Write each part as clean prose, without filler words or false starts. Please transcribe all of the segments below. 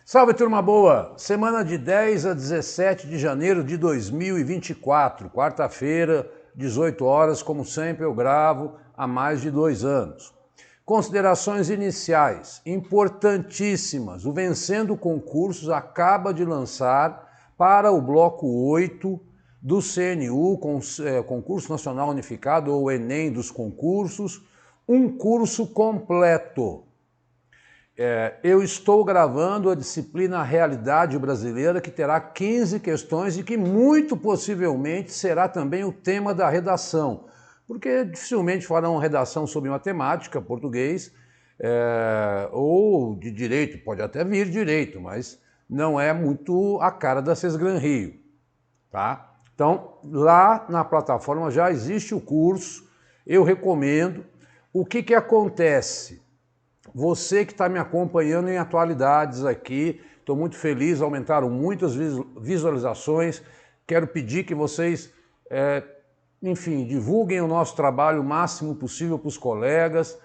Salve, turma boa! Semana de 10 a 17 de janeiro de 2024, quarta-feira, 18 horas, como sempre eu gravo há mais de 2 anos. Considerações iniciais, importantíssimas. O Vencendo Concursos acaba de lançar para o bloco 8 do CNU, Concurso Nacional Unificado, ou Enem dos concursos, um curso completo. Eu estou gravando a disciplina Realidade Brasileira, que terá 15 questões e que muito possivelmente será também o tema da redação, porque dificilmente farão redação sobre matemática, português, ou de direito, pode até vir direito, mas não é muito a cara da Sesgran Rio, tá? Então, lá na plataforma já existe o curso, eu recomendo. O que acontece? Você que está me acompanhando em atualidades aqui, estou muito feliz, aumentaram muitas visualizações. Quero pedir que vocês, enfim, divulguem o nosso trabalho o máximo possível para os colegas,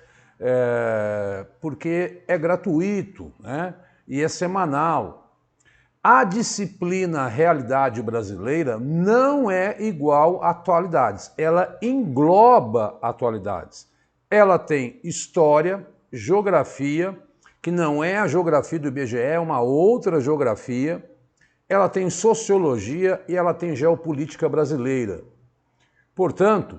porque é gratuito, né? E é semanal. A disciplina Realidade Brasileira não é igual a atualidades, ela engloba atualidades. Ela tem história, geografia, que não é a geografia do IBGE, é uma outra geografia, ela tem sociologia e ela tem geopolítica brasileira. Portanto,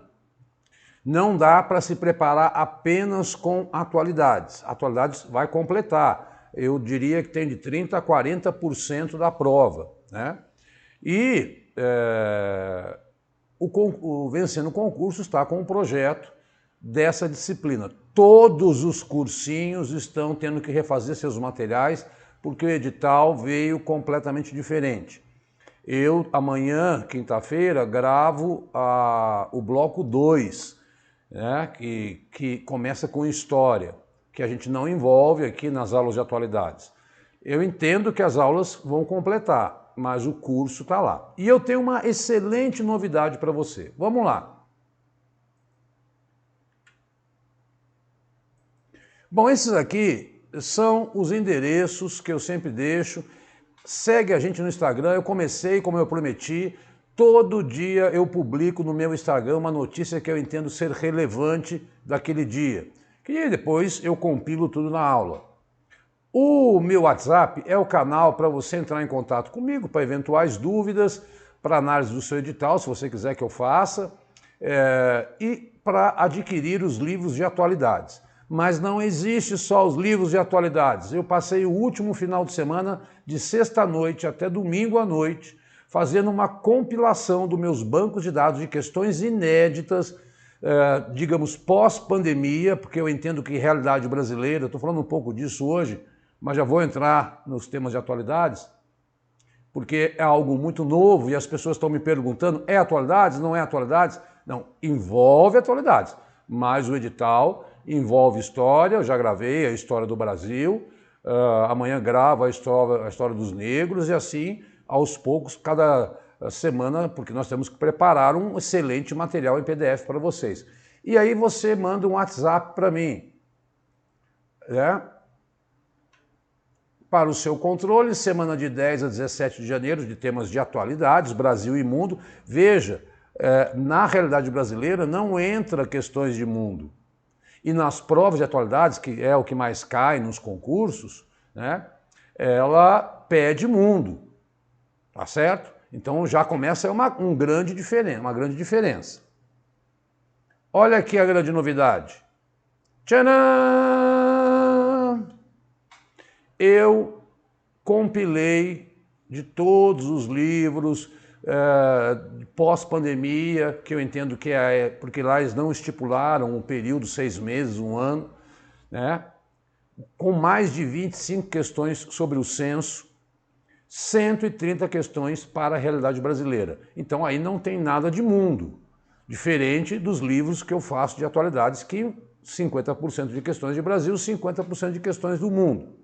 não dá para se preparar apenas com atualidades. Atualidades vai completar, eu diria que tem de 30% a 40% da prova, né? E o Vencendo Concurso está com um projeto dessa disciplina. Todos os cursinhos estão tendo que refazer seus materiais porque o edital veio completamente diferente. Eu, amanhã, quinta-feira, gravo o bloco 2, né, que começa com história, que a gente não envolve aqui nas aulas de atualidades. Eu entendo que as aulas vão completar, mas o curso está lá. E eu tenho uma excelente novidade para você. Vamos lá. Bom, esses aqui são os endereços que eu sempre deixo. Segue a gente no Instagram. Eu comecei, como eu prometi, todo dia eu publico no meu Instagram uma notícia que eu entendo ser relevante daquele dia. E depois eu compilo tudo na aula. O meu WhatsApp é o canal para você entrar em contato comigo para eventuais dúvidas, para análise do seu edital, se você quiser que eu faça, e para adquirir os livros de atualidades. Mas não existe só os livros de atualidades. Eu passei o último final de semana, de sexta-noite até domingo à noite, fazendo uma compilação dos meus bancos de dados de questões inéditas, digamos, pós-pandemia, porque eu entendo que realidade brasileira, estou falando um pouco disso hoje, mas já vou entrar nos temas de atualidades, porque é algo muito novo e as pessoas estão me perguntando, é atualidades, não é atualidades? Não, envolve atualidades, mas o edital envolve história, eu já gravei a história do Brasil, amanhã gravo a história dos negros e assim, aos poucos, cada semana, porque nós temos que preparar um excelente material em PDF para vocês. E aí você manda um WhatsApp para mim, para o seu controle, semana de 10 a 17 de janeiro, de temas de atualidades, Brasil e mundo. Veja, na realidade brasileira não entra questões de mundo. E nas provas de atualidades, que é o que mais cai nos concursos, né, ela pede mundo, tá certo? Então já começa uma grande diferença. Olha aqui a grande novidade. Tcharam! Eu compilei de todos os livros pós-pandemia, que eu entendo que porque lá eles não estipularam um período, 6 meses, 1 ano, né? Com mais de 25 questões sobre o censo, 130 questões para a realidade brasileira. Então aí não tem nada de mundo, diferente dos livros que eu faço de atualidades, que 50% de questões de Brasil, 50% de questões do mundo.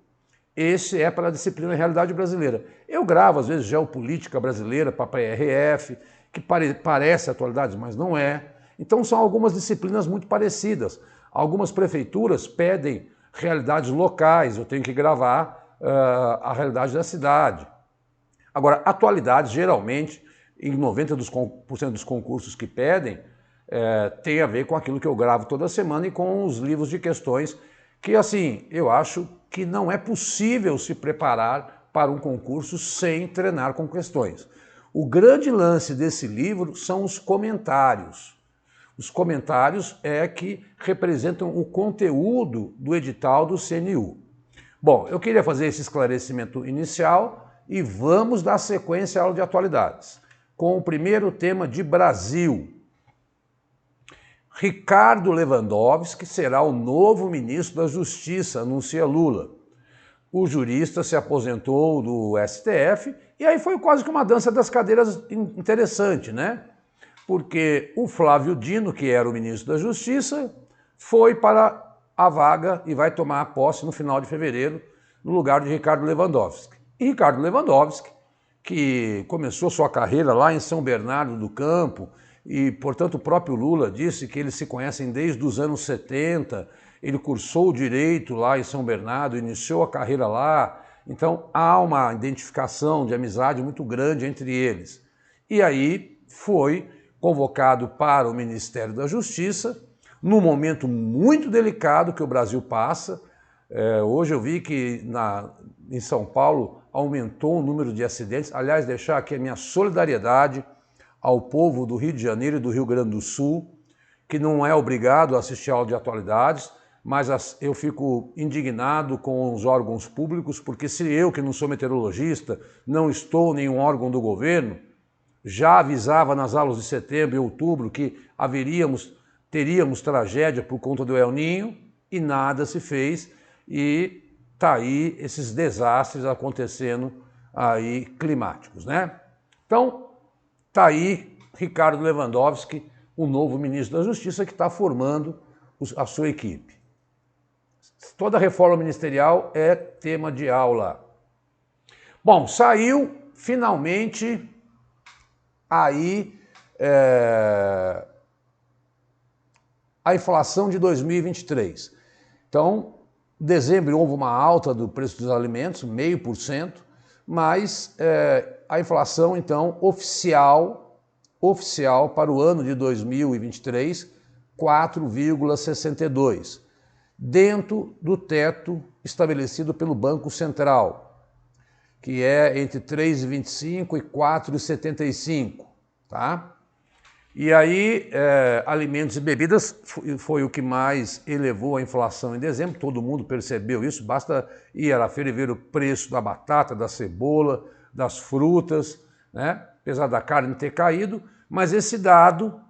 Esse é para a disciplina Realidade Brasileira. Eu gravo, às vezes, Geopolítica Brasileira para a PRF, que parece atualidades, mas não é. Então são algumas disciplinas muito parecidas. Algumas prefeituras pedem realidades locais, eu tenho que gravar a realidade da cidade. Agora, atualidades, geralmente, em 90% dos concursos que pedem, tem a ver com aquilo que eu gravo toda semana e com os livros de questões que, assim, eu acho que não é possível se preparar para um concurso sem treinar com questões. O grande lance desse livro são os comentários. Os comentários é que representam o conteúdo do edital do CNU. Bom, eu queria fazer esse esclarecimento inicial e vamos dar sequência à aula de atualidades, com o primeiro tema de Brasil. Ricardo Lewandowski será o novo ministro da Justiça, anuncia Lula. O jurista se aposentou do STF e aí foi quase que uma dança das cadeiras interessante, né? Porque o Flávio Dino, que era o ministro da Justiça, foi para a vaga e vai tomar posse no final de fevereiro, no lugar de Ricardo Lewandowski. E Ricardo Lewandowski, que começou sua carreira lá em São Bernardo do Campo, e, portanto, o próprio Lula disse que eles se conhecem desde os anos 70, ele cursou o direito lá em São Bernardo, iniciou a carreira lá, então há uma identificação de amizade muito grande entre eles. E aí foi convocado para o Ministério da Justiça, num momento muito delicado que o Brasil passa. Hoje eu vi que em São Paulo aumentou o número de acidentes. Aliás, deixar aqui a minha solidariedade ao povo do Rio de Janeiro e do Rio Grande do Sul, que não é obrigado a assistir a aula de atualidades, mas eu fico indignado com os órgãos públicos, porque se eu, que não sou meteorologista, não estou em nenhum órgão do governo, já avisava nas aulas de setembro e outubro que teríamos tragédia por conta do El Niño e nada se fez e tá aí esses desastres acontecendo aí climáticos, né? Então, tá aí Ricardo Lewandowski, o novo ministro da Justiça que está formando a sua equipe. Toda reforma ministerial é tema de aula. Bom, saiu finalmente aí a inflação de 2023. Então, em dezembro houve uma alta do preço dos alimentos, 0,5%, mas a inflação, então, oficial para o ano de 2023, 4,62%, dentro do teto estabelecido pelo Banco Central, que é entre 3,25 e 4,75, tá? E aí, alimentos e bebidas foi o que mais elevou a inflação em dezembro, todo mundo percebeu isso, basta ir à feira e ver o preço da batata, da cebola, das frutas, né? Apesar da carne ter caído, mas esse dado,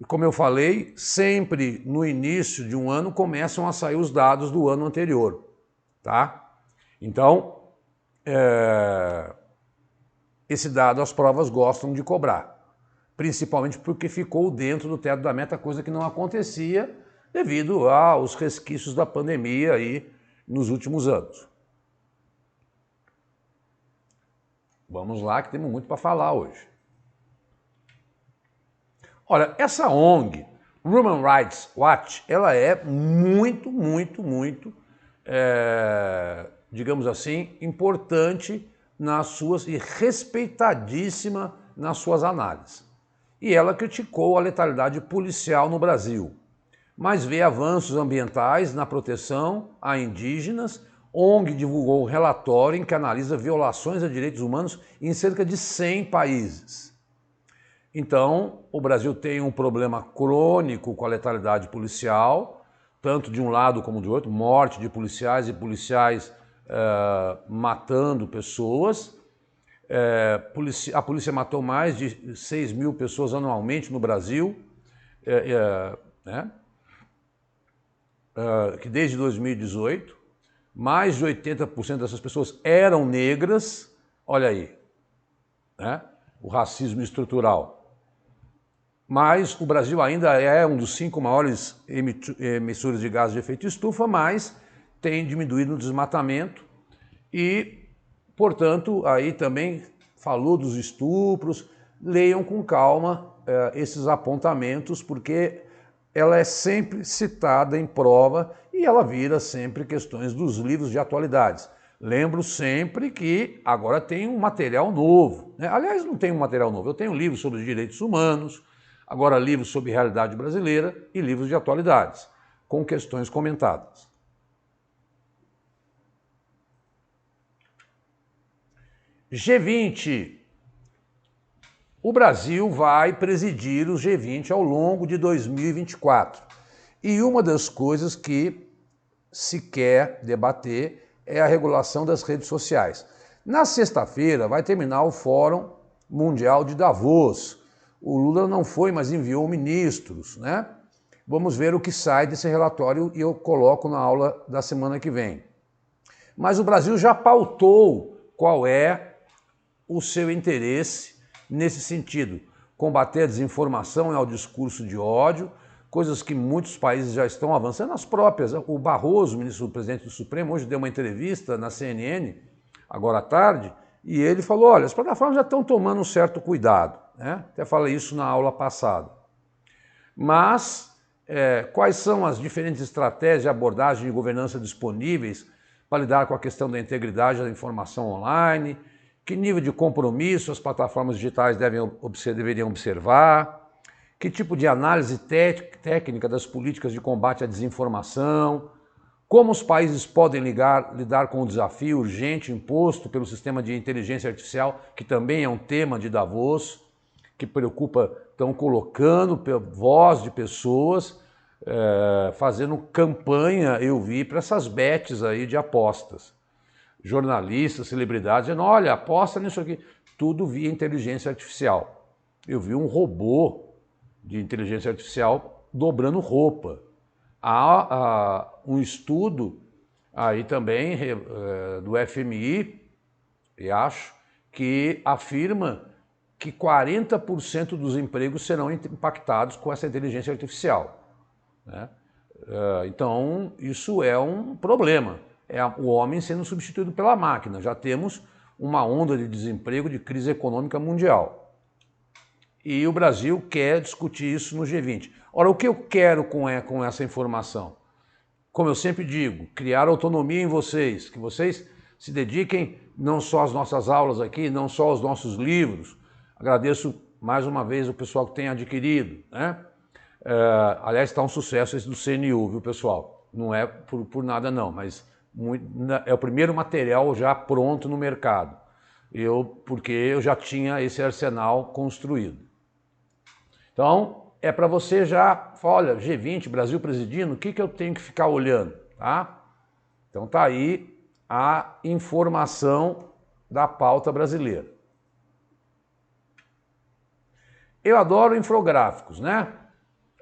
como eu falei, sempre no início de um ano começam a sair os dados do ano anterior, tá? Então, esse dado as provas gostam de cobrar, principalmente porque ficou dentro do teto da meta, coisa que não acontecia devido aos resquícios da pandemia aí nos últimos anos. Vamos lá que temos muito para falar hoje. Olha, essa ONG, Human Rights Watch, ela é muito, digamos assim, importante nas suas e respeitadíssima nas suas análises. E ela criticou a letalidade policial no Brasil, mas vê avanços ambientais na proteção a indígenas. ONG divulgou um relatório em que analisa violações a direitos humanos em cerca de 100 países. Então, o Brasil tem um problema crônico com a letalidade policial, tanto de um lado como do outro, morte de policiais e policiais matando pessoas. A polícia matou mais de 6 mil pessoas anualmente no Brasil, né? Que desde 2018, mais de 80% dessas pessoas eram negras, olha aí, né? O racismo estrutural. Mas o Brasil ainda é um dos 5 maiores emissores de gases de efeito estufa, mas tem diminuído o desmatamento e, portanto, aí também falou dos estupros. Leiam com calma esses apontamentos, porque ela é sempre citada em prova e ela vira sempre questões dos livros de atualidades. Lembro sempre que agora tem um material novo, né? Aliás, não tem um material novo, eu tenho livros sobre os direitos humanos, agora livros sobre realidade brasileira e livros de atualidades, com questões comentadas. G20. O Brasil vai presidir o G20 ao longo de 2024. E uma das coisas que se quer debater é a regulação das redes sociais. Na sexta-feira vai terminar o Fórum Mundial de Davos. O Lula não foi, mas enviou ministros, né? Vamos ver o que sai desse relatório e eu coloco na aula da semana que vem. Mas o Brasil já pautou qual é o seu interesse nesse sentido. Combater a desinformação e ao discurso de ódio, coisas que muitos países já estão avançando, as próprias. O Barroso, ministro do presidente do Supremo, hoje deu uma entrevista na CNN, agora à tarde, e ele falou, olha, as plataformas já estão tomando um certo cuidado, né? Até falei isso na aula passada. Mas quais são as diferentes estratégias de abordagem de governança disponíveis para lidar com a questão da integridade da informação online? Que nível de compromisso as plataformas digitais deveriam observar? Que tipo de análise técnica das políticas de combate à desinformação? Como os países podem lidar com o desafio urgente imposto pelo sistema de inteligência artificial, que também é um tema de Davos, que preocupa, estão colocando voz de pessoas, fazendo campanha, eu vi, para essas bets aí de apostas. Jornalistas, celebridades, dizendo, olha, aposta nisso aqui. Tudo via inteligência artificial. Eu vi um robô de inteligência artificial dobrando roupa. Há um estudo aí também do FMI, eu acho, que afirma que 40% dos empregos serão impactados com essa inteligência artificial, né? Então, isso é um problema. É o homem sendo substituído pela máquina. Já temos uma onda de desemprego, de crise econômica mundial. E o Brasil quer discutir isso no G20. Ora, o que eu quero com essa informação? Como eu sempre digo, criar autonomia em vocês, que vocês se dediquem não só às nossas aulas aqui, não só aos nossos livros. Agradeço mais uma vez o pessoal que tem adquirido, né? Aliás, está um sucesso esse do CNU, viu, pessoal? Não é por nada não, mas é o primeiro material já pronto no mercado. Porque eu já tinha esse arsenal construído. Então, é para você já falar, olha, G20, Brasil presidindo, o que eu tenho que ficar olhando, tá? Então tá aí a informação da pauta brasileira. Eu adoro infográficos, né?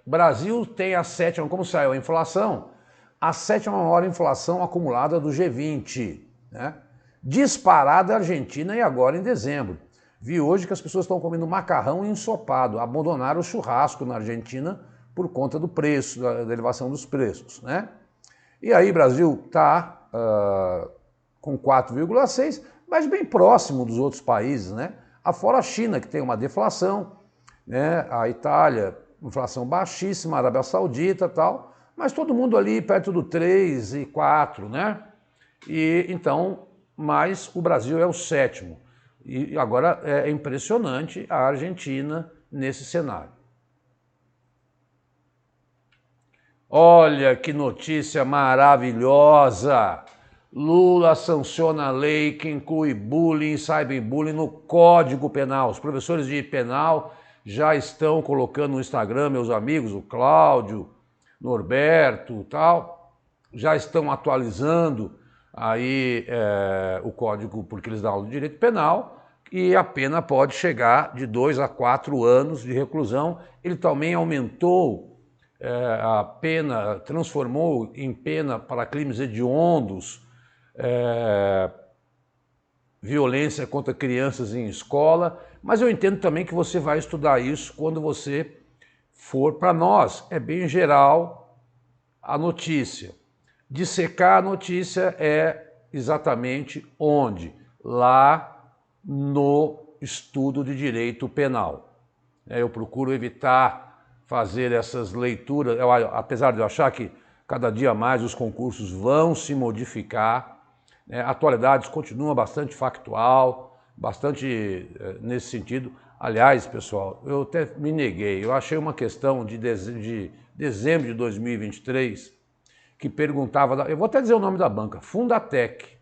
O Brasil tem a sétima, como saiu a inflação, a sétima maior inflação acumulada do G20, né? Disparada a Argentina e agora em dezembro. Vi hoje que as pessoas estão comendo macarrão e ensopado, abandonaram o churrasco na Argentina por conta do preço, da elevação dos preços, né? E aí o Brasil está com 4,6, mas bem próximo dos outros países, né? Afora a China, que tem uma deflação, né? A Itália, inflação baixíssima, a Arábia Saudita e tal, mas todo mundo ali perto do 3 e 4, né? E então, mas o Brasil é o sétimo. E agora é impressionante a Argentina nesse cenário. Olha que notícia maravilhosa! Lula sanciona a lei que inclui bullying e cyberbullying no Código Penal. Os professores de penal já estão colocando no Instagram, meus amigos, o Cláudio, Norberto, tal, já estão atualizando aí o código, porque eles dão aula de direito penal, e a pena pode chegar de 2 a 4 anos de reclusão. Ele também aumentou a pena, transformou em pena para crimes hediondos, violência contra crianças em escola, mas eu entendo também que você vai estudar isso quando você for. Para nós, é bem geral a notícia. Dissecar a notícia é exatamente onde? Lá no estudo de direito penal. Eu procuro evitar fazer essas leituras, apesar de eu achar que cada dia mais os concursos vão se modificar, né? Atualidades continua bastante factual, bastante nesse sentido. Aliás, pessoal, eu até me neguei, eu achei uma questão de dezembro de 2023 que perguntava, eu vou até dizer o nome da banca, Fundatec,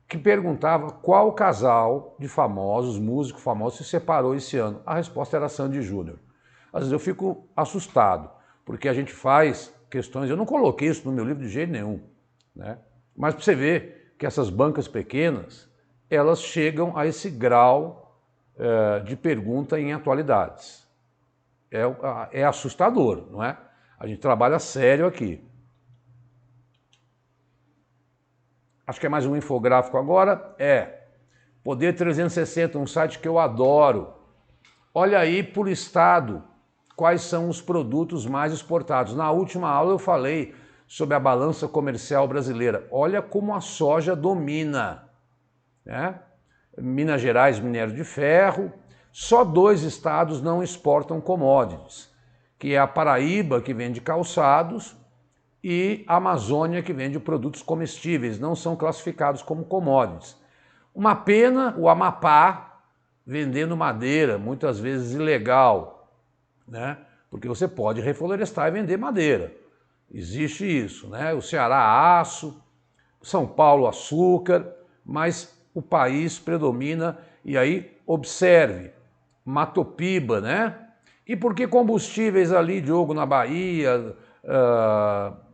que perguntava qual casal de famosos, músicos famosos, se separou esse ano. A resposta era Sandy Júnior. Às vezes eu fico assustado, porque a gente faz questões, eu não coloquei isso no meu livro de jeito nenhum, né? Mas para você ver que essas bancas pequenas, elas chegam a esse grau de pergunta em atualidades. É assustador, não é? A gente trabalha sério aqui. Acho que é mais um infográfico agora. Poder 360, um site que eu adoro. Olha aí por estado quais são os produtos mais exportados. Na última aula eu falei sobre a balança comercial brasileira. Olha como a soja domina, né? Minas Gerais, minério de ferro. Só 2 estados não exportam commodities, que é a Paraíba, que vende calçados, e a Amazônia, que vende produtos comestíveis, não são classificados como commodities. Uma pena o Amapá vendendo madeira, muitas vezes ilegal, né? Porque você pode reflorestar e vender madeira. Existe isso, né? O Ceará, aço, São Paulo, açúcar, mas o país predomina, e aí observe, Matopiba, né? E por que combustíveis ali, Diogo, na Bahia,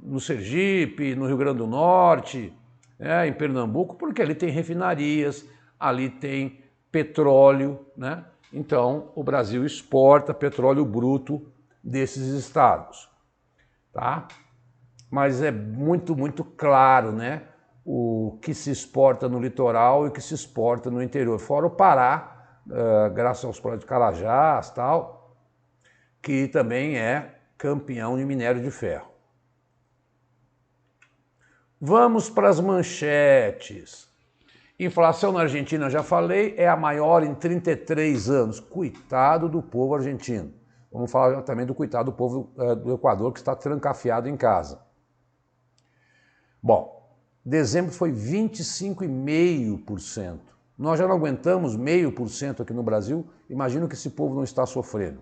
no Sergipe, no Rio Grande do Norte, em Pernambuco? Porque ali tem refinarias, ali tem petróleo, né? Então o Brasil exporta petróleo bruto desses estados, tá? Mas é muito, muito claro, né? O que se exporta no litoral e o que se exporta no interior. Fora o Pará, graças aos projetos de Carajás, tal, que também é campeão de minério de ferro. Vamos para as manchetes. Inflação na Argentina, já falei, é a maior em 33 anos. Coitado do povo argentino. Vamos falar também do coitado do povo do Equador, que está trancafiado em casa. Bom, dezembro foi 25,5%. Nós já não aguentamos 0,5% aqui no Brasil. Imagino que esse povo não está sofrendo.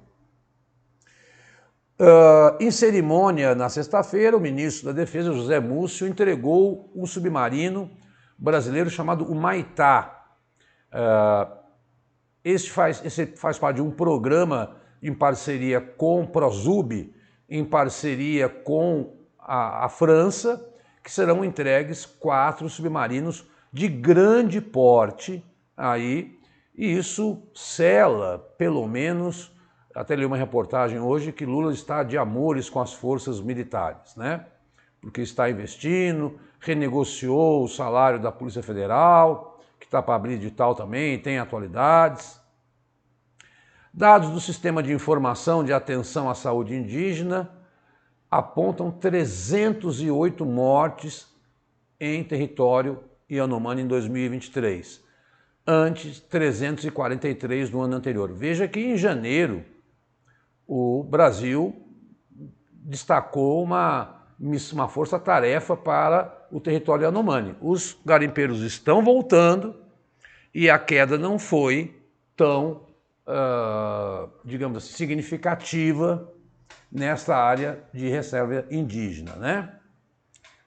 Em cerimônia, na sexta-feira, o ministro da Defesa, José Múcio, entregou um submarino brasileiro chamado Humaitá. Esse faz parte de um programa em parceria com o Prozub, em parceria com a França, que serão entregues 4 submarinos de grande porte aí, e isso sela, pelo menos, até li uma reportagem hoje, que Lula está de amores com as forças militares, né? Porque está investindo, renegociou o salário da Polícia Federal, que está para abrir edital também, tem atualidades. Dados do Sistema de Informação de Atenção à Saúde Indígena apontam 308 mortes em território Yanomami em 2023, antes 343 no ano anterior. Veja que em janeiro o Brasil destacou uma força-tarefa para o território Yanomami. Os garimpeiros estão voltando e a queda não foi tão, digamos assim, significativa nessa área de reserva indígena, né?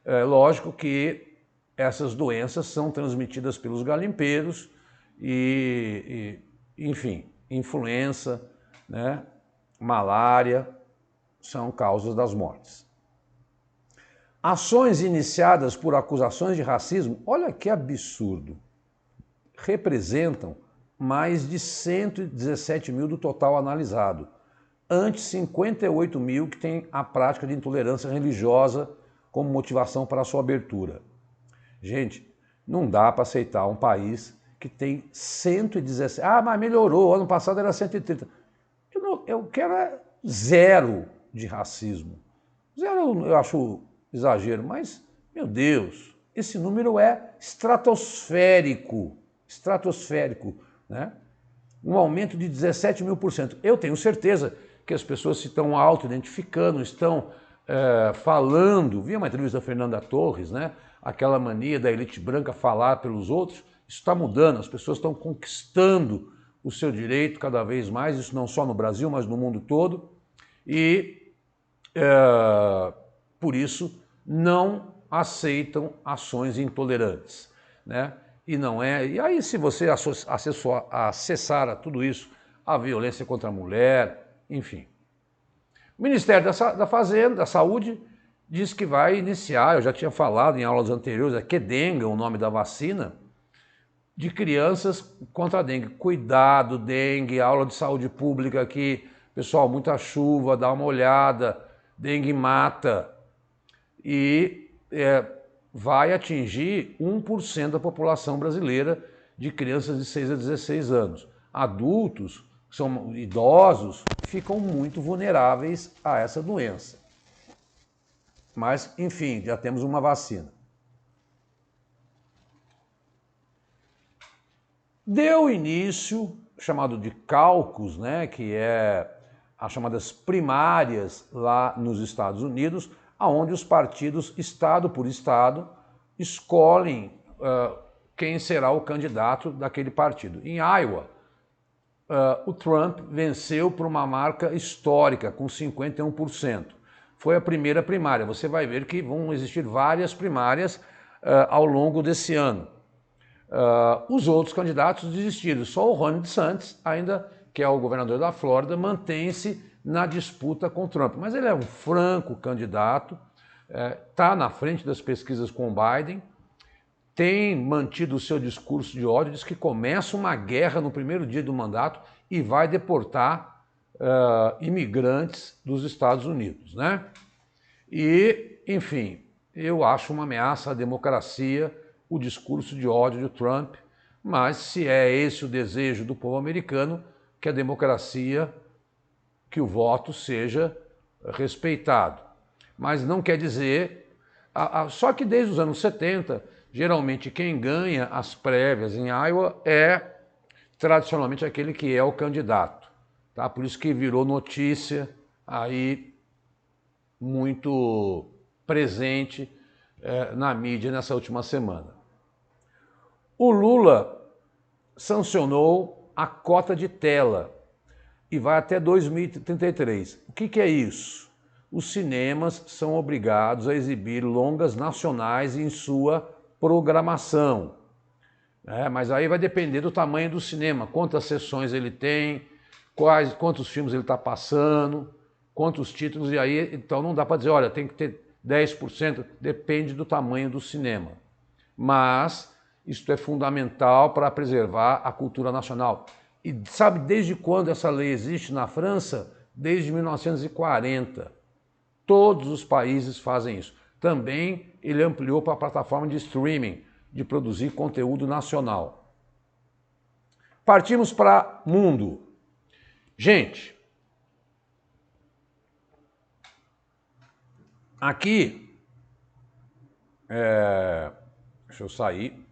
É lógico que essas doenças são transmitidas pelos garimpeiros enfim, influenza, né? Malária, são causas das mortes. Ações iniciadas por acusações de racismo, olha que absurdo, representam mais de 117 mil do total analisado, antes 58 mil que tem a prática de intolerância religiosa como motivação para a sua abertura. Gente, não dá para aceitar um país que tem 117... mas melhorou, ano passado era 130. Eu quero zero de racismo. Zero eu acho exagero, mas, meu Deus, esse número é estratosférico, né? Um aumento de 17 mil%. Eu tenho certeza que as pessoas se estão auto-identificando, estão falando, vi uma entrevista da Fernanda Torres, né? aquela mania da elite branca falar pelos outros, isso está mudando, as pessoas estão conquistando o seu direito cada vez mais, isso não só no Brasil, mas no mundo todo, e por isso não aceitam ações intolerantes, né? E aí, se você acessar a tudo isso, a violência contra a mulher, enfim. O Ministério da Saúde diz que vai iniciar, eu já tinha falado em aulas anteriores, é Qdenga, o nome da vacina, de crianças contra a dengue. Cuidado, dengue, aula de saúde pública aqui, pessoal, muita chuva, dá uma olhada, dengue mata. E vai atingir 1% da população brasileira de crianças de 6 a 16 anos. Adultos, que são idosos, ficam muito vulneráveis a essa doença. Mas, enfim, já temos uma vacina. Deu início, chamado de caucus, né, que é as chamadas primárias lá nos Estados Unidos, onde os partidos, estado por estado, escolhem quem será o candidato daquele partido. Em Iowa, o Trump venceu por uma marca histórica, com 51%. Foi a primeira primária. Você vai ver que vão existir várias primárias ao longo desse ano. Os outros candidatos desistiram. Só o Ron DeSantis, ainda que é o governador da Flórida, mantém-se na disputa com o Trump. Mas ele é um franco candidato, está na frente das pesquisas com o Biden, tem mantido o seu discurso de ódio, diz que começa uma guerra no primeiro dia do mandato e vai deportar imigrantes dos Estados Unidos, né? E, enfim, eu acho uma ameaça à democracia o discurso de ódio de Trump, mas se é esse o desejo do povo americano, que a democracia, que o voto seja respeitado. Mas não quer dizer... Só que desde os anos 70, geralmente quem ganha as prévias em Iowa é tradicionalmente aquele que é o candidato. Tá? Por isso que virou notícia aí muito presente na mídia nessa última semana. O Lula sancionou a cota de tela e vai até 2033. O que é isso? Os cinemas são obrigados a exibir longas nacionais em sua programação. Mas aí vai depender do tamanho do cinema, quantas sessões ele tem, quantos filmes ele está passando, quantos títulos, e aí então não dá para dizer, olha, tem que ter 10%, depende do tamanho do cinema. Mas isto é fundamental para preservar a cultura nacional. E sabe desde quando essa lei existe na França? Desde 1940. Todos os países fazem isso. Também ele ampliou para a plataforma de streaming, de produzir conteúdo nacional. Partimos para mundo. Gente, aqui, deixa eu sair,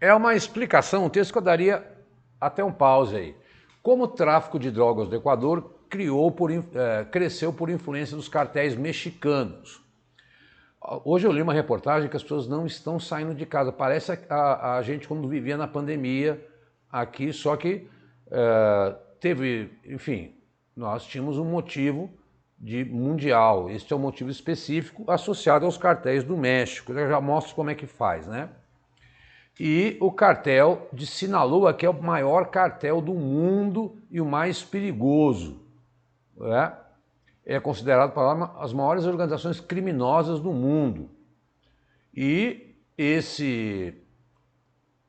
é uma explicação, um texto que eu daria até um pause aí. Como o tráfico de drogas do Equador cresceu por influência dos cartéis mexicanos. Hoje eu li uma reportagem que as pessoas não estão saindo de casa. Parece a gente quando vivia na pandemia aqui, só que enfim, nós tínhamos um motivo mundial. Este é um motivo específico associado aos cartéis do México. Eu já mostro como é que faz, né? E o cartel de Sinaloa, que é o maior cartel do mundo e o mais perigoso. É considerado para as maiores organizações criminosas do mundo. E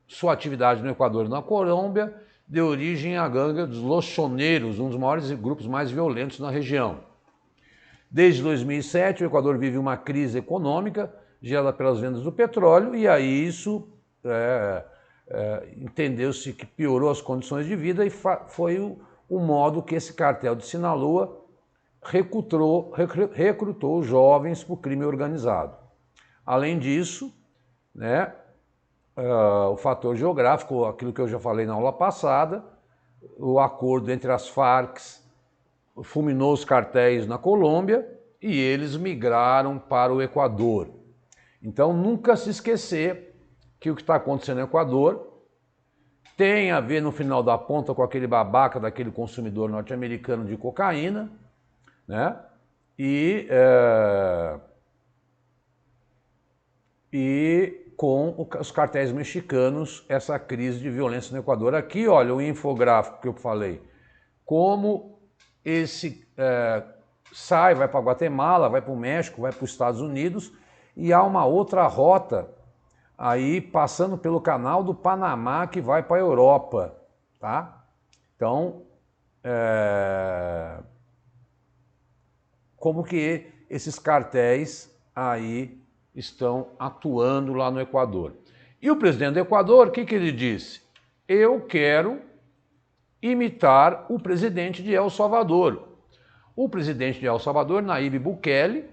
sua atividade no Equador e na Colômbia deu origem à gangue dos Los Choneros, um dos maiores grupos mais violentos na região. Desde 2007, o Equador vive uma crise econômica gerada pelas vendas do petróleo, e aí isso entendeu-se que piorou as condições de vida e foi o modo que esse cartel de Sinaloa recrutou jovens para o crime organizado. Além disso, né, o fator geográfico, aquilo que eu já falei na aula passada, o acordo entre as Farc fulminou os cartéis na Colômbia e eles migraram para o Equador. Então, nunca se esquecer que o que está acontecendo no Equador tem a ver, no final da ponta, com aquele babaca daquele consumidor norte-americano de cocaína, né? E com os cartéis mexicanos, essa crise de violência no Equador. Aqui, olha, o infográfico que eu falei, como esse sai, vai para Guatemala, vai para o México, vai para os Estados Unidos, e há uma outra rota aí passando pelo canal do Panamá que vai para a Europa, tá? Então, como que esses cartéis aí estão atuando lá no Equador. E o presidente do Equador, o que ele disse? Eu quero imitar o presidente de El Salvador. O presidente de El Salvador, Nayib Bukele,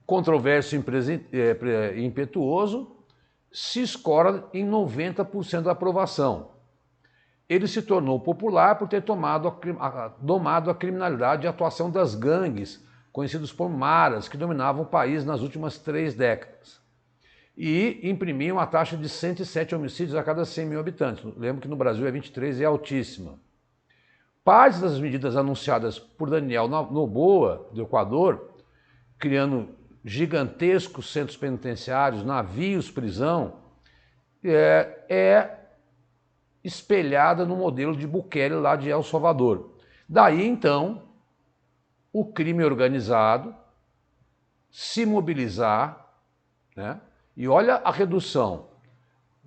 controverso e impetuoso, se escora em 90% da aprovação. Ele se tornou popular por ter domado a criminalidade e a atuação das gangues, conhecidos por maras, que dominavam o país nas últimas 3 décadas. E imprimiam a taxa de 107 homicídios a cada 100 mil habitantes. Lembro que no Brasil é 23 e é altíssima. Parte das medidas anunciadas por Daniel Noboa, do Equador, criando gigantescos centros penitenciários, navios, prisão, é espelhada no modelo de Bukele lá de El Salvador. Daí, então, o crime organizado se mobilizar, né? E olha a redução,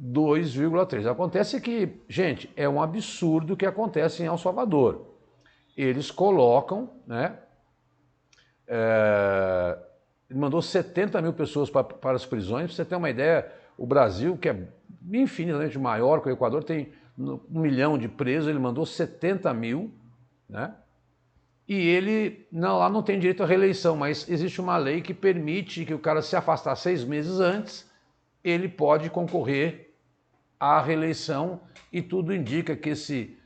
2,3. Acontece que, gente, é um absurdo o que acontece em El Salvador. Eles colocam, né? Ele mandou 70 mil pessoas para as prisões. Para você ter uma ideia, o Brasil, que é infinitamente maior que o Equador, tem 1 milhão de presos, ele mandou 70 mil, né? E ele, lá não tem direito à reeleição, mas existe uma lei que permite que o cara se afastar 6 meses antes, ele pode concorrer à reeleição, e tudo indica que esse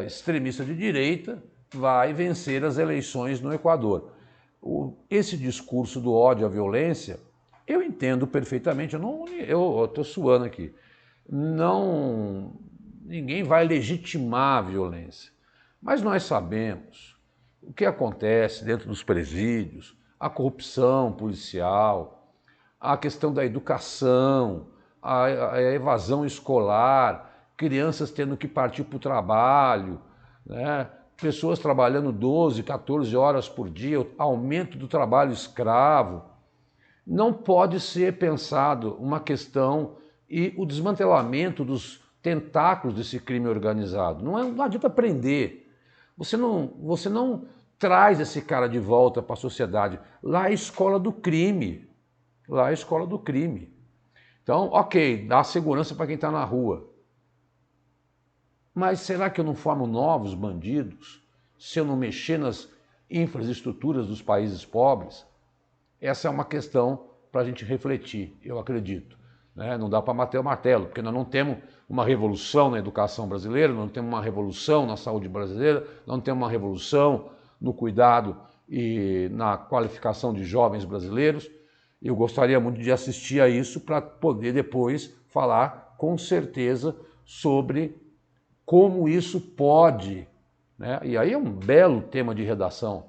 extremista de direita vai vencer as eleições no Equador. Esse discurso do ódio à violência, eu entendo perfeitamente, eu estou suando aqui. Ninguém vai legitimar a violência, mas nós sabemos o que acontece dentro dos presídios, a corrupção policial, a questão da educação, a evasão escolar, crianças tendo que partir para o trabalho, né? Pessoas trabalhando 12, 14 horas por dia, aumento do trabalho escravo. Não pode ser pensado uma questão e o desmantelamento dos tentáculos desse crime organizado. Não adianta prender. Você não traz esse cara de volta para a sociedade. Lá é a escola do crime. Lá é a escola do crime. Então, ok, dá segurança para quem está na rua. Mas será que eu não formo novos bandidos se eu não mexer nas infraestruturas dos países pobres? Essa é uma questão para a gente refletir, eu acredito. Né? Não dá para bater o martelo, porque nós não temos uma revolução na educação brasileira, não temos uma revolução na saúde brasileira, não temos uma revolução no cuidado e na qualificação de jovens brasileiros. Eu gostaria muito de assistir a isso para poder depois falar com certeza sobre como isso pode, né? E aí é um belo tema de redação,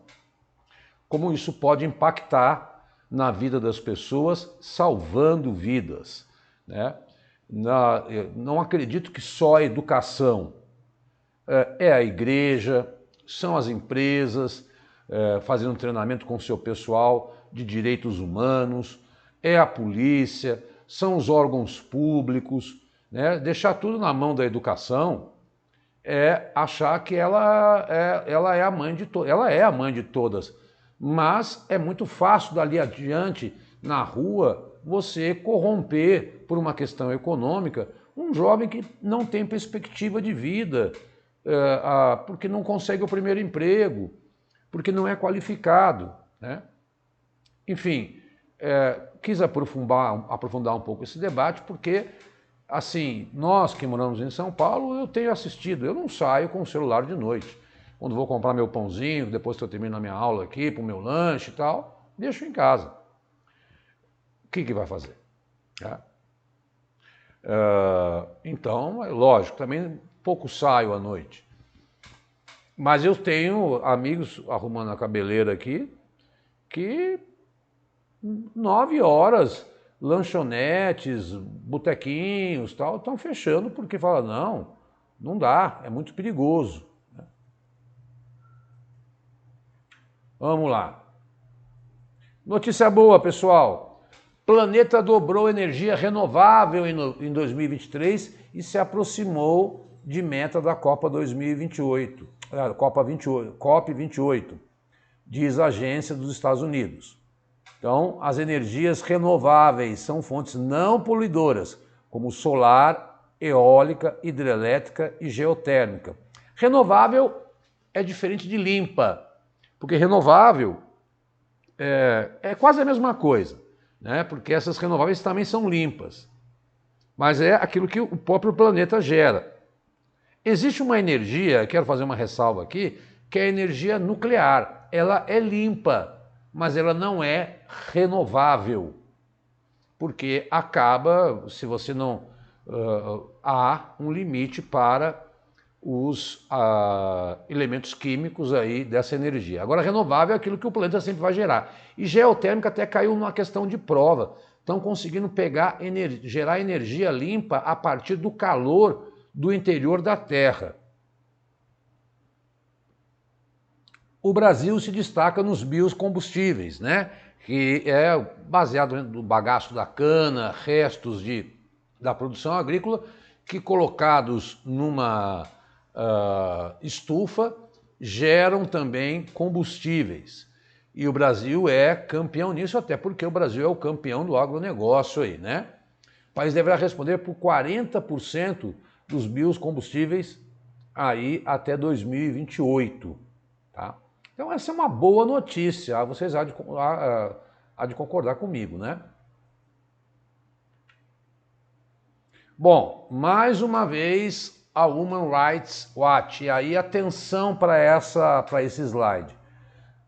como isso pode impactar na vida das pessoas, salvando vidas, né? Não acredito que só a educação, é a igreja, são as empresas fazendo treinamento com o seu pessoal de direitos humanos, é a polícia, são os órgãos públicos, né? Deixar tudo na mão da educação é achar que ela é a mãe de todas. Ela é a mãe de todas, mas é muito fácil dali adiante, na rua, você corromper, por uma questão econômica, um jovem que não tem perspectiva de vida, porque não consegue o primeiro emprego, porque não é qualificado, né? Enfim, quis aprofundar um pouco esse debate, porque, assim, nós que moramos em São Paulo, eu tenho assistido, eu não saio com o celular de noite. Quando vou comprar meu pãozinho, depois que eu termino a minha aula aqui, para o meu lanche e tal, deixo em casa. que vai fazer? Tá? Então, é lógico, também pouco saio à noite. Mas eu tenho amigos arrumando a cabeleira aqui que 9 horas, lanchonetes, botequinhos, tal, estão fechando porque falam, não dá, é muito perigoso. Vamos lá. Notícia boa, pessoal. Planeta dobrou energia renovável em 2023 e se aproximou de meta da Copa 2028, COP28, diz a agência dos Estados Unidos. Então, as energias renováveis são fontes não poluidoras, como solar, eólica, hidrelétrica e geotérmica. Renovável é diferente de limpa, porque renovável é quase a mesma coisa, né? Porque essas renováveis também são limpas, mas é aquilo que o próprio planeta gera. Existe uma energia, quero fazer uma ressalva aqui, que é a energia nuclear. Ela é limpa, mas ela não é renovável, porque acaba, se você não... há um limite para os elementos químicos aí dessa energia. Agora, renovável é aquilo que o planeta sempre vai gerar. E geotérmica até caiu numa questão de prova. Estão conseguindo gerar energia limpa a partir do calor do interior da Terra. O Brasil se destaca nos biocombustíveis, né? Que é baseado no bagaço da cana, restos da produção agrícola, que colocados numa estufa geram também combustíveis. E o Brasil é campeão nisso, até porque o Brasil é o campeão do agronegócio aí, né? O país deverá responder por 40% dos biocombustíveis aí até 2028, tá? Então essa é uma boa notícia, vocês há de concordar comigo, né? Bom, mais uma vez a Human Rights Watch, e aí atenção para esse slide.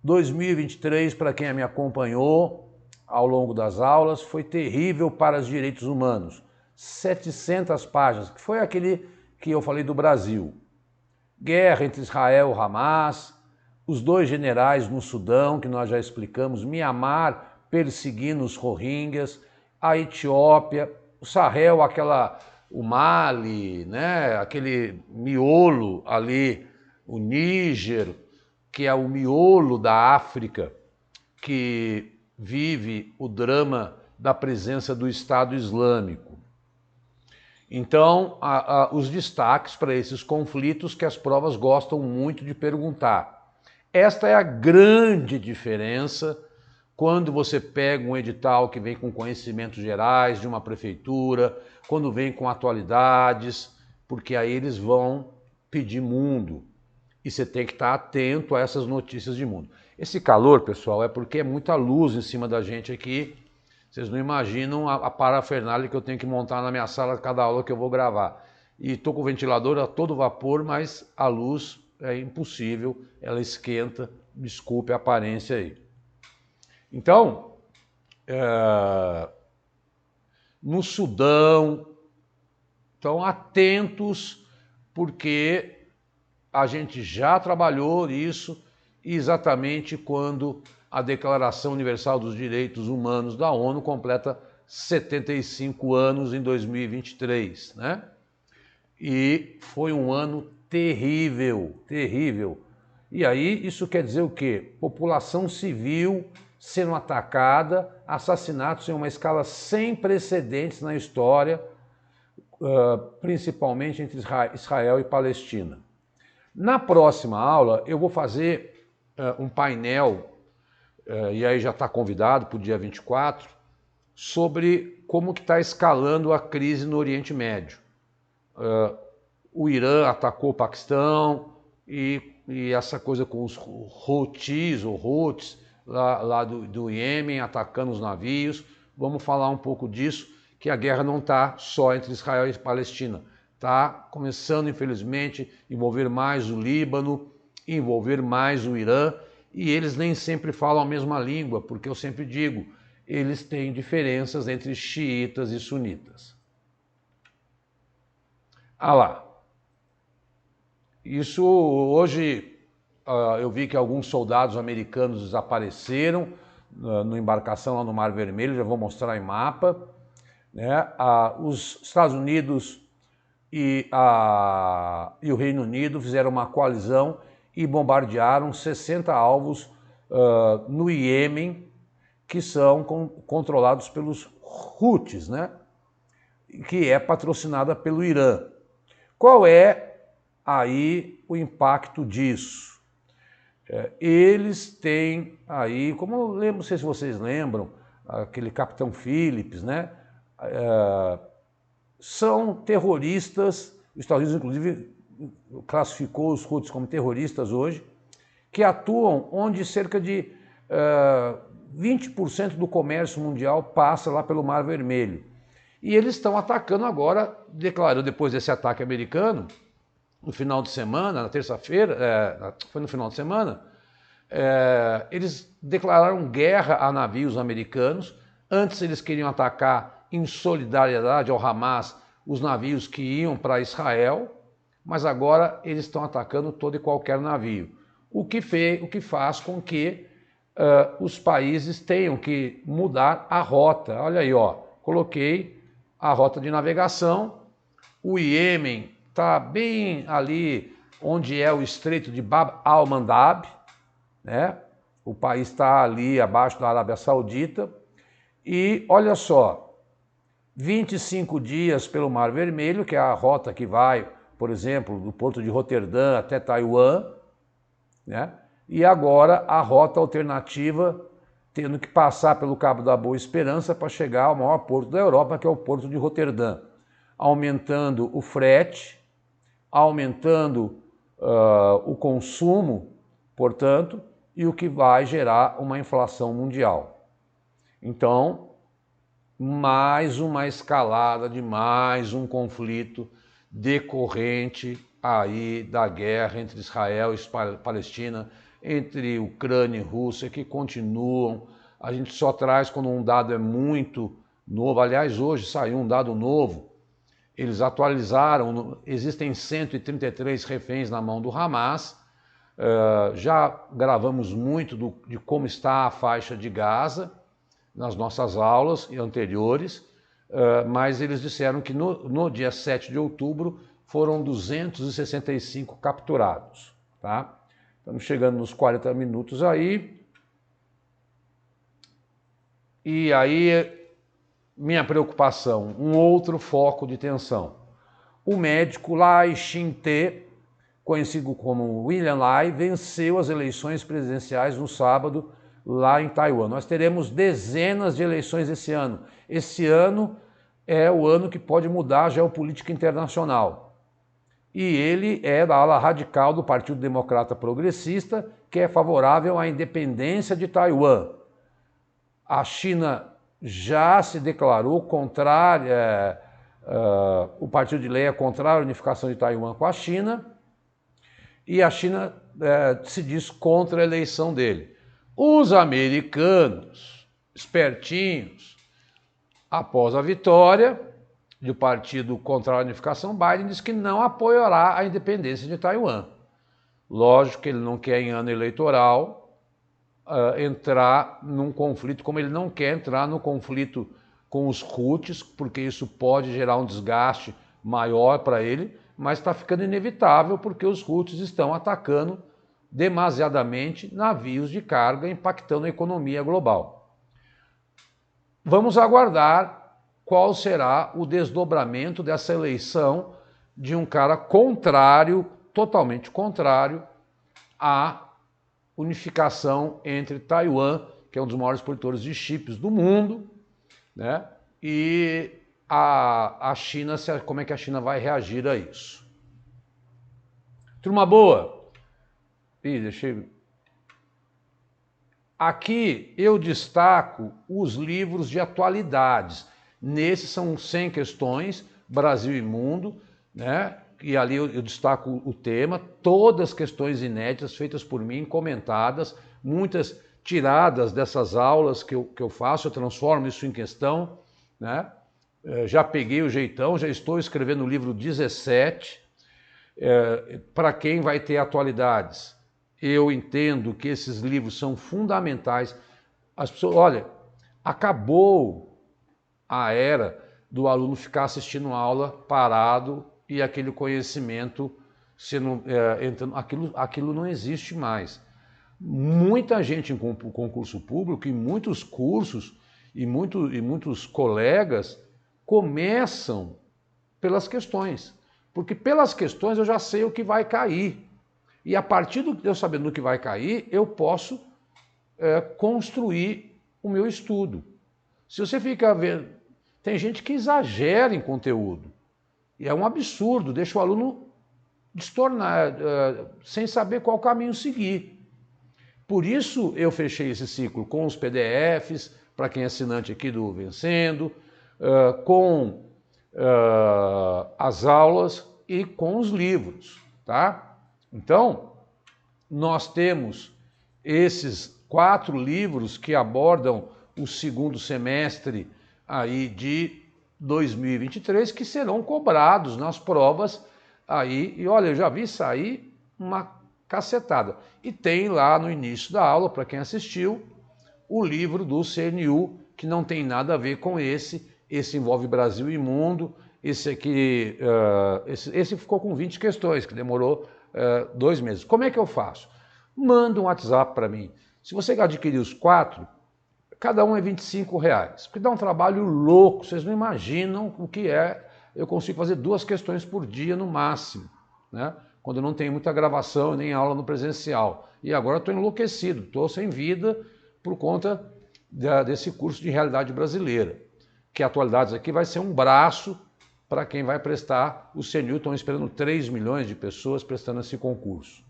2023, para quem me acompanhou ao longo das aulas, foi terrível para os direitos humanos. 700 páginas, que foi aquele que eu falei do Brasil. Guerra entre Israel e Hamas, os 2 generais no Sudão, que nós já explicamos, Mianmar perseguindo os Rohingyas, a Etiópia, o Sahel, o Mali, né, aquele miolo ali, o Níger, que é o miolo da África, que vive o drama da presença do Estado Islâmico. Então, os destaques para esses conflitos que as provas gostam muito de perguntar. Esta é a grande diferença quando você pega um edital que vem com conhecimentos gerais de uma prefeitura, quando vem com atualidades, porque aí eles vão pedir mundo. E você tem que estar atento a essas notícias de mundo. Esse calor, pessoal, é porque é muita luz em cima da gente aqui. Vocês não imaginam a parafernália que eu tenho que montar na minha sala cada aula que eu vou gravar. E estou com o ventilador a todo vapor, mas a luz é impossível, ela esquenta, desculpe a aparência aí. Então, no Sudão, estão atentos, porque a gente já trabalhou isso exatamente quando a Declaração Universal dos Direitos Humanos da ONU completa 75 anos em 2023, né? E foi um ano terrível, terrível. E aí isso quer dizer o quê? População civil sendo atacada, assassinatos em uma escala sem precedentes na história, principalmente entre Israel e Palestina. Na próxima aula eu vou fazer um painel, e aí já está convidado para o dia 24, sobre como que está escalando a crise no Oriente Médio. O Irã atacou o Paquistão e essa coisa com os Houthis lá do Iêmen atacando os navios. Vamos falar um pouco disso, que a guerra não está só entre Israel e Palestina. Está começando, infelizmente, a envolver mais o Líbano, envolver mais o Irã, e eles nem sempre falam a mesma língua, porque eu sempre digo, eles têm diferenças entre xiitas e sunitas. Ah lá. Isso hoje eu vi que alguns soldados americanos desapareceram na embarcação lá no Mar Vermelho, já vou mostrar em mapa. Né? Os Estados Unidos e o Reino Unido fizeram uma coalizão e bombardearam 60 alvos no Iêmen, que são controlados pelos Houthis, né? Que é patrocinada pelo Irã. Qual é aí o impacto disso? Eles têm aí, como eu lembro, não sei se vocês lembram, aquele Capitão Phillips, né? São terroristas, os Estados Unidos inclusive classificou os Houthis como terroristas hoje, que atuam onde cerca de 20% do comércio mundial passa lá pelo Mar Vermelho. E eles estão atacando agora, declarando depois desse ataque americano, no final de semana, na terça-feira, foi no final de semana, eles declararam guerra a navios americanos. Antes eles queriam atacar em solidariedade ao Hamas os navios que iam para Israel, mas agora eles estão atacando todo e qualquer navio. O que faz com que os países tenham que mudar a rota. Olha aí, ó, coloquei a rota de navegação. O Iêmen está bem ali onde é o Estreito de Bab al-Mandab, né? O país está ali abaixo da Arábia Saudita. E olha só, 25 dias pelo Mar Vermelho, que é a rota que vai, por exemplo, do porto de Roterdã até Taiwan, né? E agora a rota alternativa tendo que passar pelo Cabo da Boa Esperança para chegar ao maior porto da Europa, que é o porto de Roterdã, aumentando o frete, aumentando o consumo, portanto, e o que vai gerar uma inflação mundial. Então, mais uma escalada de mais um conflito decorrente aí da guerra entre Israel e Palestina, entre Ucrânia e Rússia, que continuam. A gente só traz quando um dado é muito novo. Aliás, hoje saiu um dado novo. Eles atualizaram, existem 133 reféns na mão do Hamas. Já gravamos muito de como está a faixa de Gaza nas nossas aulas anteriores, mas eles disseram que no dia 7 de outubro foram 265 capturados. Tá? Estamos chegando nos 40 minutos aí. E aí, minha preocupação, um outro foco de tensão. O médico Lai Ching-te, conhecido como William Lai, venceu as eleições presidenciais no sábado lá em Taiwan. Nós teremos dezenas de eleições esse ano. Esse ano é o ano que pode mudar a geopolítica internacional. E ele é da ala radical do Partido Democrata Progressista, que é favorável à independência de Taiwan. A China já se declarou contrária, o partido de Lei é contrário à unificação de Taiwan com a China, e a China se diz contra a eleição dele. Os americanos, espertinhos, após a vitória do partido contra a unificação, Biden diz que não apoiará a independência de Taiwan. Lógico que ele não quer, em ano eleitoral, entrar num conflito, como ele não quer entrar no conflito com os Houthis, porque isso pode gerar um desgaste maior para ele, mas está ficando inevitável porque os Houthis estão atacando demasiadamente navios de carga, impactando a economia global. Vamos aguardar qual será o desdobramento dessa eleição de um cara contrário, totalmente contrário à unificação entre Taiwan, que é um dos maiores produtores de chips do mundo, né? E a China, como é que a China vai reagir a isso. Turma boa! Aqui eu destaco os livros de atualidades. Nesses são 100 questões, Brasil e Mundo, né? E ali eu destaco o tema, todas questões inéditas feitas por mim, comentadas, muitas tiradas dessas aulas que eu faço, eu transformo isso em questão, né? Já peguei o jeitão, já estou escrevendo o livro 17, para quem vai ter atualidades. Eu entendo que esses livros são fundamentais. As pessoas, olha, acabou a era do aluno ficar assistindo aula parado e aquele conhecimento sendo, entrando, aquilo não existe mais. Muita gente em concurso público, e muitos cursos e muitos colegas começam pelas questões, porque pelas questões eu já sei o que vai cair. E a partir de eu sabendo o que vai cair, eu posso construir o meu estudo. Se você fica vendo, tem gente que exagera em conteúdo, e é um absurdo, deixa o aluno destornar, sem saber qual caminho seguir. Por isso eu fechei esse ciclo com os PDFs, para quem é assinante aqui do Vencendo, com as aulas e com os livros, tá? Então, nós temos esses 4 livros que abordam o segundo semestre aí de 2023, que serão cobrados nas provas aí, e olha, eu já vi sair uma cacetada. E tem lá no início da aula, para quem assistiu, o livro do CNU, que não tem nada a ver com esse envolve Brasil e Mundo, esse aqui, esse ficou com 20 questões, que demorou 2 meses. Como é que eu faço? Manda um WhatsApp para mim. Se você adquirir os 4, cada um é R$25, porque dá um trabalho louco, vocês não imaginam o que é. Eu consigo fazer 2 questões por dia no máximo, né? Quando eu não tenho muita gravação nem aula no presencial. E agora estou enlouquecido, estou sem vida por conta desse curso de realidade brasileira, que Atualidades aqui vai ser um braço para quem vai prestar o CNU. Estão esperando 3 milhões de pessoas prestando esse concurso.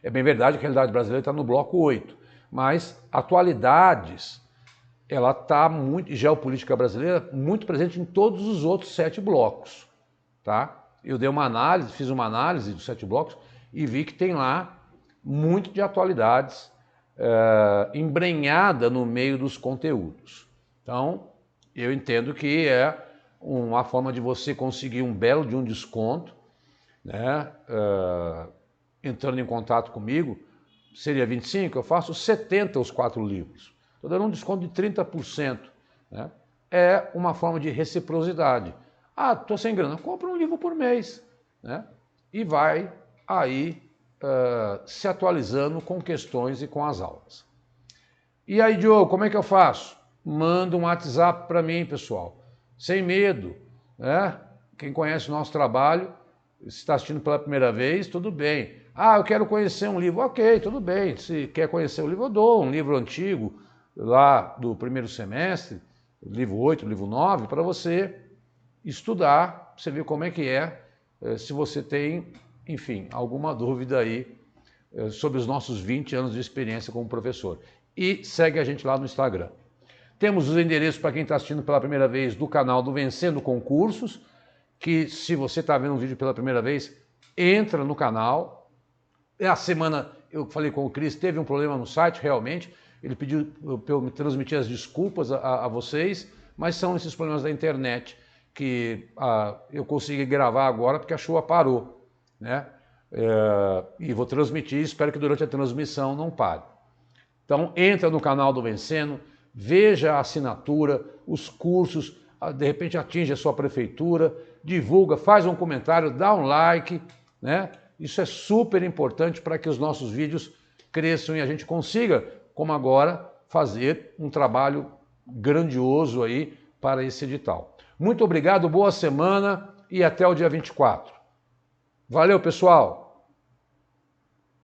É bem verdade que a realidade brasileira está no bloco 8, mas Atualidades, ela está muito, geopolítica brasileira, muito presente em todos os outros 7 blocos, tá? Eu dei uma análise, fiz uma análise dos 7 blocos e vi que tem lá muito de atualidades embrenhada no meio dos conteúdos. Então, eu entendo que é uma forma de você conseguir um belo de um desconto, né? Entrando em contato comigo, seria 25, eu faço 70 os 4 livros. Estou dando um desconto de 30%. Né? É uma forma de reciprocidade. Ah, estou sem grana, compra um livro por mês. Né? E vai aí se atualizando com questões e com as aulas. E aí, Diogo, como é que eu faço? Manda um WhatsApp para mim, pessoal. Sem medo. Né? Quem conhece o nosso trabalho, se está assistindo pela primeira vez, tudo bem. Ah, eu quero conhecer um livro. Ok, tudo bem. Se quer conhecer o livro, eu dou um livro antigo, lá do primeiro semestre, livro 8, livro 9, para você estudar, você ver como é que é, se você tem, enfim, alguma dúvida aí sobre os nossos 20 anos de experiência como professor. E segue a gente lá no Instagram. Temos os endereços para quem está assistindo pela primeira vez do canal do Vencendo Concursos, que se você está vendo um vídeo pela primeira vez, entra no canal. A semana, eu falei com o Cris, teve um problema no site, realmente. Ele pediu para eu me transmitir as desculpas a vocês, mas são esses problemas da internet que eu consegui gravar agora porque a chuva parou, né? E vou transmitir, espero que durante a transmissão não pare. Então, entra no canal do Vencendo, veja a assinatura, os cursos, de repente atinge a sua prefeitura, divulga, faz um comentário, dá um like, né? Isso é super importante para que os nossos vídeos cresçam e a gente consiga, como agora, fazer um trabalho grandioso aí para esse edital. Muito obrigado, boa semana e até o dia 24. Valeu, pessoal!